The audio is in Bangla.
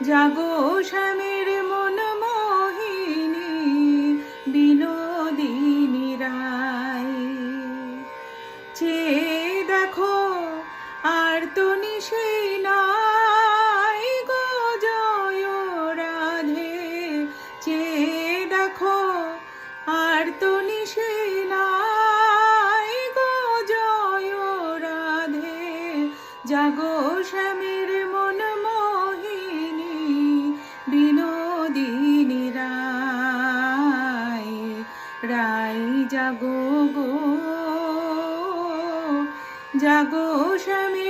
জাগো শ্যামের মন মোহিনী বিনোদিনী রায়। চেয়ে দেখো আর তো নিশি নাই গো জয় রাধে। চেয়ে দেখো আর তো নিশি নাই গো জয় রাধে। জাগো শ্যামের মন মোহিনী বিনোদিনী রায়। রায় জাগো গো, জাগো শ্যামে।